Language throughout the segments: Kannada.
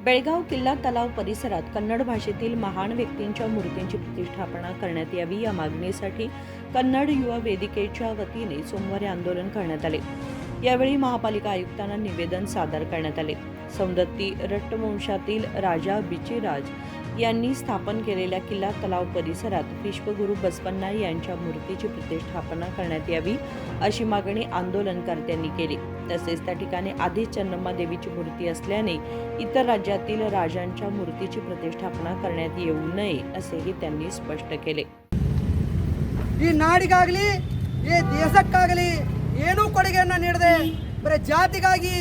बेळगाव किल्ला तलाव परिसरात कन्नड भाषेतील महान व्यक्तींच्या मूर्तींची प्रतिष्ठापना करण्यात यावी या मागणीसाठी कन्नड युवा वेदिकेच्या वतीने सोमवारी आंदोलन करण्यात आले। यावेळी महापालिका आयुक्तांना निवेदन सादर करण्यात आले। सौंदत्ती रट्टवंशातील राजा बिचीराज यांनी स्थापन केलेल्या किल्ला तलाव परिसरात विश्वगुरू बसवण्णा यांच्या मूर्तीची प्रतिष्ठापना करण्यात यावी अशी मागणी आंदोलनकर्त्यांनी केली। तसेच त्या ठिकाणी आधीच चन्नम्मा देवीची मूर्ती असल्याने इतर राज्यातील राजांच्या मूर्तीची प्रतिष्ठापना करण्यात येऊ नये असेही त्यांनी स्पष्ट केले। ಈ ನಾಡಿಗಾಗಲಿ ಈ ದೇಶಕ್ಕಾಗಲಿ ಏನೂ ಕೊಡುಗೆಯನ್ನು ನೀಡದೆ ಬರೀ ಜಾತಿಗಾಗಿ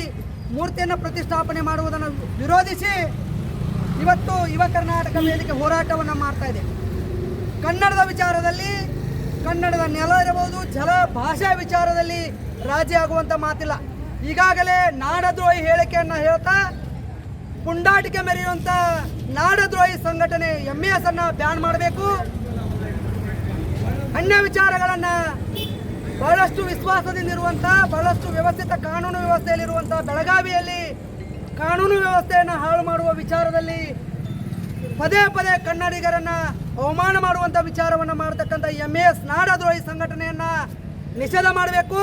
ಮೂರ್ತಿಯನ್ನು ಪ್ರತಿಷ್ಠಾಪನೆ ಮಾಡುವುದನ್ನು ವಿರೋಧಿಸಿ ಇವತ್ತು ಯುವ ಕರ್ನಾಟಕ ವೇದಿಕೆ ಹೋರಾಟವನ್ನು ಮಾಡ್ತಾ ಇದೆ। ಕನ್ನಡದ ವಿಚಾರದಲ್ಲಿ ಕನ್ನಡದ ನೆಲ ಇರಬಹುದು, ಜಲ ಭಾಷಾ ವಿಚಾರದಲ್ಲಿ ರಾಜಿ ಆಗುವಂಥ ಮಾತಿಲ್ಲ। ಈಗಾಗಲೇ ನಾಡದ್ರೋಹಿ ಹೇಳಿಕೆಯನ್ನು ಹೇಳ್ತಾ ಪುಂಡಾಟಿಕೆ ಮೆರೆಯುವಂಥ ನಾಡದ್ರೋಹಿ ಸಂಘಟನೆ MAS ಅನ್ನು ಬ್ಯಾನ್ ಮಾಡಬೇಕು। ಅನ್ಯ ವಿಚಾರಗಳನ್ನು ಬಹಳಷ್ಟು ವಿಶ್ವಾಸದಿಂದಿರುವಂಥ ಬಹಳಷ್ಟು ವ್ಯವಸ್ಥಿತ ಕಾನೂನು ವ್ಯವಸ್ಥೆಯಲ್ಲಿರುವಂಥ ಬೆಳಗಾವಿಯಲ್ಲಿ ಕಾನೂನು ವ್ಯವಸ್ಥೆಯನ್ನು ಹಾಳು ಮಾಡುವ ವಿಚಾರದಲ್ಲಿ ಪದೇ ಪದೇ ಕನ್ನಡಿಗರನ್ನು ಅವಮಾನ ಮಾಡುವಂಥ ವಿಚಾರವನ್ನು ಮಾಡತಕ್ಕಂಥ MAS ನಾಡದ್ರೋಹಿ ಸಂಘಟನೆಯನ್ನು ನಿಷೇಧ ಮಾಡಬೇಕು।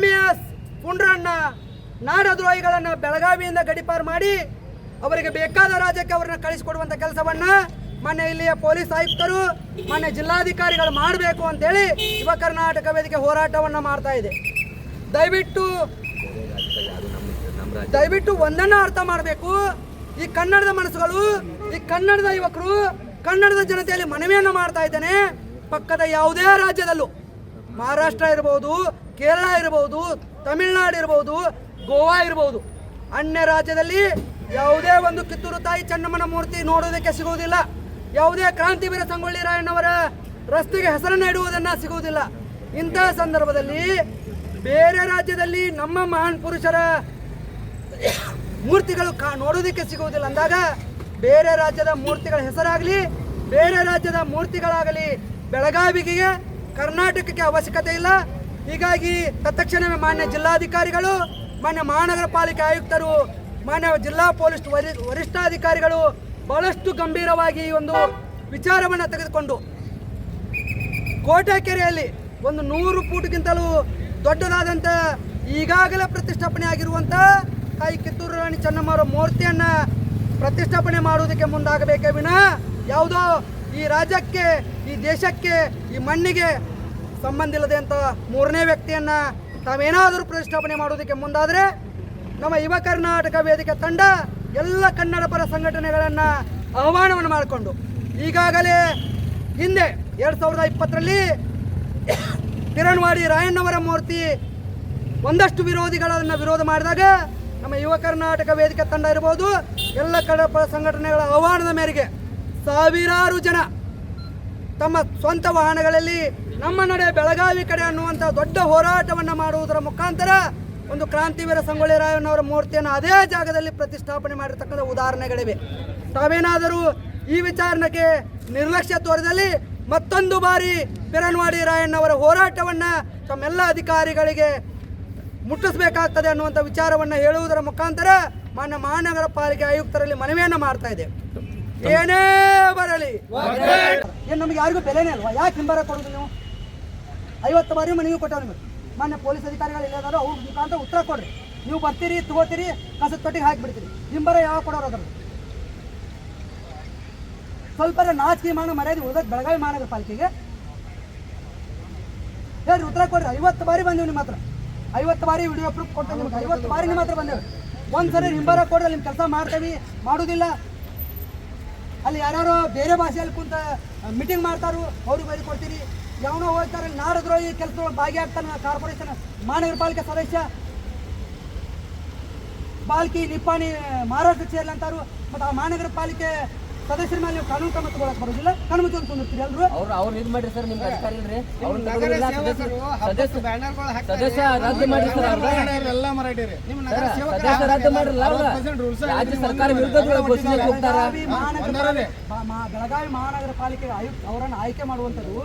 MAS ಪುಂಡ್ರಣ್ಣ ನಾಡದ್ರೋಹಿಗಳನ್ನು ಬೆಳಗಾವಿಯಿಂದ ಗಡಿಪಾರು ಮಾಡಿ ಅವರಿಗೆ ಬೇಕಾದ ರಾಜ್ಯಕ್ಕೆ ಅವರನ್ನ ಕಳಿಸಿಕೊಡುವಂಥ ಕೆಲಸವನ್ನು ಮೊನ್ನೆ ಇಲ್ಲಿಯ ಪೊಲೀಸ್ ಆಯುಕ್ತರು ಮೊನ್ನೆ ಜಿಲ್ಲಾಧಿಕಾರಿಗಳು ಮಾಡಬೇಕು ಅಂತೇಳಿ ಯುವ ಕರ್ನಾಟಕ ವೇದಿಕೆ ಹೋರಾಟವನ್ನು ಮಾಡ್ತಾ ಇದೆ। ದಯವಿಟ್ಟು ಒಂದನ್ನು ಅರ್ಥ ಮಾಡಬೇಕು, ಈ ಕನ್ನಡದ ಮನಸ್ಸುಗಳು, ಈ ಕನ್ನಡದ ಯುವಕರು, ಕನ್ನಡದ ಜನತೆಯಲ್ಲಿ ಮನವಿಯನ್ನು ಮಾಡ್ತಾ ಇದ್ದೇನೆ। ಪಕ್ಕದ ಯಾವುದೇ ರಾಜ್ಯದಲ್ಲೂ ಮಹಾರಾಷ್ಟ್ರ ಇರಬಹುದು, ಕೇರಳ ಇರಬಹುದು, ತಮಿಳುನಾಡು ಇರಬಹುದು, ಗೋವಾ ಇರಬಹುದು, ಅನ್ಯ ರಾಜ್ಯದಲ್ಲಿ ಯಾವುದೇ ಒಂದು ಕಿತ್ತೂರು ತಾಯಿ ಚೆನ್ನಮ್ಮನ ಮೂರ್ತಿ ನೋಡೋದಕ್ಕೆ ಸಿಗುವುದಿಲ್ಲ। ಯಾವುದೇ ಕ್ರಾಂತಿವೀರ ಸಂಗೊಳ್ಳಿ ರಾಯಣ್ಣವರ ರಸ್ತೆಗೆ ಹೆಸರನ್ನು ಇಡುವುದನ್ನು ಸಿಗುವುದಿಲ್ಲ। ಇಂತಹ ಸಂದರ್ಭದಲ್ಲಿ ಬೇರೆ ರಾಜ್ಯದಲ್ಲಿ ನಮ್ಮ ಮಹಾನ್ ಪುರುಷರ ಮೂರ್ತಿಗಳು ನೋಡೋದಕ್ಕೆ ಸಿಗುವುದಿಲ್ಲ ಅಂದಾಗ ಬೇರೆ ರಾಜ್ಯದ ಮೂರ್ತಿಗಳ ಹೆಸರಾಗಲಿ ಬೇರೆ ರಾಜ್ಯದ ಮೂರ್ತಿಗಳಾಗಲಿ ಬೆಳಗಾವಿಗೆ ಕರ್ನಾಟಕಕ್ಕೆ ಅವಶ್ಯಕತೆ ಇಲ್ಲ। ಹೀಗಾಗಿ ತತ್ಕ್ಷಣವೇ ಮಾನ್ಯ ಜಿಲ್ಲಾಧಿಕಾರಿಗಳು, ಮಾನ್ಯ ಮಹಾನಗರ ಪಾಲಿಕೆ ಆಯುಕ್ತರು, ಮಾನ್ಯ ಜಿಲ್ಲಾ ಪೊಲೀಸ್ ವರಿಷ್ಠಾಧಿಕಾರಿಗಳು ಬಹಳಷ್ಟು ಗಂಭೀರವಾಗಿ ಈ ಒಂದು ವಿಚಾರವನ್ನು ತೆಗೆದುಕೊಂಡು ಕೋಟೆಕೆರೆಯಲ್ಲಿ ಒಂದು 100 ಫೂಟ್ಗಿಂತಲೂ ದೊಡ್ಡದಾದಂಥ ಈಗಾಗಲೇ ಪ್ರತಿಷ್ಠಾಪನೆ ಆಗಿರುವಂಥ ತಾಯಿ ಕಿತ್ತೂರು ರಾಣಿ ಚೆನ್ನಮ್ಮರ ಮೂರ್ತಿಯನ್ನು ಪ್ರತಿಷ್ಠಾಪನೆ ಮಾಡುವುದಕ್ಕೆ ಮುಂದಾಗಬೇಕೇ ವಿನಃ ಯಾವುದೋ ಈ ರಾಜ್ಯಕ್ಕೆ, ಈ ದೇಶಕ್ಕೆ, ಈ ಮಣ್ಣಿಗೆ ಸಂಬಂಧ ಇಲ್ಲದೆ ಅಂತ ಮೂರನೇ ವ್ಯಕ್ತಿಯನ್ನು ತಾವೇನಾದರೂ ಪ್ರತಿಷ್ಠಾಪನೆ ಮಾಡುವುದಕ್ಕೆ ಮುಂದಾದರೆ ನಮ್ಮ ಯುವ ಕರ್ನಾಟಕ ವೇದಿಕೆ ತಂಡ ಎಲ್ಲ ಕನ್ನಡ ಪರ ಸಂಘಟನೆಗಳನ್ನು ಆಹ್ವಾನವನ್ನು ಮಾಡಿಕೊಂಡು ಈಗಾಗಲೇ ಹಿಂದೆ 2020ರಲ್ಲಿ ಕಿರಣವಾಡಿ ರಾಯಣ್ಣವರ ಮೂರ್ತಿ ಒಂದಷ್ಟು ವಿರೋಧಿಗಳನ್ನು ವಿರೋಧ ಮಾಡಿದಾಗ ನಮ್ಮ ಯುವ ಕರ್ನಾಟಕ ವೇದಿಕೆ ತಂಡ ಇರ್ಬೋದು, ಎಲ್ಲ ಕನ್ನಡ ಪರ ಸಂಘಟನೆಗಳ ಆಹ್ವಾನದ ಮೇರೆಗೆ ಸಾವಿರಾರು ಜನ ತಮ್ಮ ಸ್ವಂತ ವಾಹನಗಳಲ್ಲಿ ನಮ್ಮ ನಡೆ ಬೆಳಗಾವಿ ಕಡೆ ಅನ್ನುವಂಥ ದೊಡ್ಡ ಹೋರಾಟವನ್ನು ಮಾಡುವುದರ ಮುಖಾಂತರ ಒಂದು ಕ್ರಾಂತಿವೀರ ಸಂಗೊಳ್ಳಿ ರಾಯಣ್ಣವರ ಮೂರ್ತಿಯನ್ನು ಅದೇ ಜಾಗದಲ್ಲಿ ಪ್ರತಿಷ್ಠಾಪನೆ ಮಾಡಿರ್ತಕ್ಕಂಥ ಉದಾಹರಣೆಗಳಿವೆ। ತಾವೇನಾದರೂ ಈ ವಿಚಾರಣೆಗೆ ನಿರ್ಲಕ್ಷ್ಯ ತೋರಿದಲ್ಲಿ ಮತ್ತೊಂದು ಬಾರಿ ಕಿರಣವಾಡಿ ರಾಯಣ್ಣವರ ಹೋರಾಟವನ್ನು ತಮ್ಮೆಲ್ಲ ಅಧಿಕಾರಿಗಳಿಗೆ ಮುಟ್ಟಿಸಬೇಕಾಗ್ತದೆ ಅನ್ನುವಂಥ ವಿಚಾರವನ್ನು ಹೇಳುವುದರ ಮುಖಾಂತರ ಮಾನ್ಯ ಮಹಾನಗರ ಪಾಲಿಕೆ ಆಯುಕ್ತರಲ್ಲಿ ಮನವಿಯನ್ನು ಮಾಡ್ತಾ ಇದೆ। ಏನೇ ಬರಲಿ ಏನು ನಮಗೆ ಯಾರಿಗೂ ಬೆಲೆನೇ ಅಲ್ವಾ? ಯಾಕೆ ಹಿಂಬರ ಕೊಡೋದು? ನೀವು 50 ಬಾರಿ ಮನವಿ ಕೊಟ್ಟವ್ರು ನಿಮಗೆ ಮಾನ್ಯ ಪೊಲೀಸ್ ಅಧಿಕಾರಿಗಳು ಇಲ್ಲದಾರೋ ಅವ್ರ ಮುಖಾಂತರ ಉತ್ತರ ಕೊಡ್ರಿ। ನೀವು ಬರ್ತೀರಿ, ತಗೋತೀರಿ, ಕಸದ ತೊಟ್ಟಿಗೆ ಹಾಕಿಬಿಡ್ತೀರಿ, ಹಿಂಬರ ಯಾವ ಕೊಡೋರು ಅದ್ರ ಸ್ವಲ್ಪ ನಾಚಿಕೆ ಮಾಡೋ ಮರ್ಯಾದೆ ಉಳಿದಕ್ಕೆ ಬೆಳಗಾವಿ ಮಹಾನಗರ ಪಾಲಿಕೆಗೆ ಹೇಳ್ರಿ, ಉತ್ತರ ಕೊಡ್ರಿ। 50 ಬಾರಿ ಬಂದೀವಿ ನಿಮ್ಮ ಹತ್ರ, 50 ಬಾರಿ ವಿಡಿಯೋ ಪ್ರೂಫ್ ಕೊಡ್ತೇವೆ ನಿಮ್ಗೆ, 50 ಬಾರಿ ನಿಮ್ಮ ಹತ್ರ ಬಂದೇವೆ। ಒಂದ್ಸರಿ ಹಿಂಬರ ಕೊಡ್ರಿ, ನಿಮ್ಮ ಕೆಲಸ ಮಾಡ್ತೇವೆ, ಮಾಡೋದಿಲ್ಲ ಅಲ್ಲಿ ಯಾರ್ಯಾರೋ ಬೇರೆ ಭಾಷೆಯಲ್ಲಿ ಕುಂತ ಮೀಟಿಂಗ್ ಮಾಡ್ತಾರೋ ಅವ್ರಿಗೆ ಬರೀ ಕೊಡ್ತೀರಿ। ಯಾವನೋ ಹೋಗ್ತಾರೆ ನಾಡದ್ರೋಹಿ ಕೆಲಸದೊಳಗೆ ಭಾಗಿಯಾಗ್ತಾನೆ ಕಾರ್ಪೊರೇಷನ್ ಮಹಾನಗರ ಪಾಲಿಕೆ ಸದಸ್ಯ ಬಾಲ್ಕಿ ನಿಪ್ಪಾಣಿ ಮಹಾರಾಷ್ಟ್ರ ಸೇರ್ಲಿ ಅಂತಾರು, ಮತ್ತು ಆ ಮಹಾನಗರ ಪಾಲಿಕೆ ಸದಸ್ಯರ ಮೇಲೆ ನೀವು ಕಾನೂನು ಕ್ರಮ ತಗೊಳಕ್ ಬರೋದಿಲ್ಲ, ಕಾನೂನು ತಂದುಕೊಂಡಿರ್ತೀರಿ ಎಲ್ಲರೂ ಅವ್ರು ಇದು ಮಾಡ್ರಿ ಸರ್, ನಿಮ್ಗೆ ಅಧಿಕಾರ ಇಲ್ರಿ, ಸದಸ್ಯ ರದ್ದು ಮಾಡ್ರಿ ಸರ್, ಸದಸ್ಯ ರದ್ದು ಮಾಡ್ರಲ್ಲ, ರಾಜ್ಯ ಸರ್ಕಾರ ವಿರುದ್ಧ ಘೋಷಣೆ ಹೋಗ್ತಾರ। ಬೆಳಗಾವಿ ಮಹಾನಗರ ಪಾಲಿಕೆ ಆಯುಕ್ತ ಅವರನ್ನು ಆಯ್ಕೆ ಮಾಡುವಂಥದ್ದು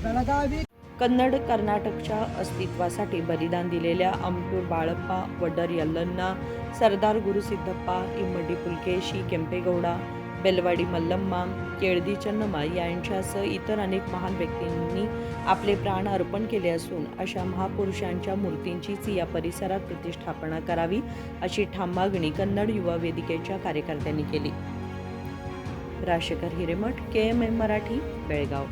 ಬೆಳಗಾವಿ कन्नड कर्नाटकच्या अस्तित्वासाठी बलिदान दिलेल्या अमटूर बाळप्पा वड्डर यल्लन्ना, सरदार गुरुसिद्धप्पा, इम्मडी पुलकेशी, केंपेगौडा, बेलवाडी मल्लम्मा, केळदी चन्नम्मा यांच्यासह इतर अनेक महान व्यक्तींनी आपले प्राण अर्पण केले असून अशा महापुरुषांच्या मूर्तींचीच या परिसरात प्रतिष्ठापना करावी अशी ठाम मागणी कन्नड युवा वेदिकेच्या कार्यकर्त्यांनी केली. राजशेखर हिरेमठ, KMM मराठी, बेळगाव.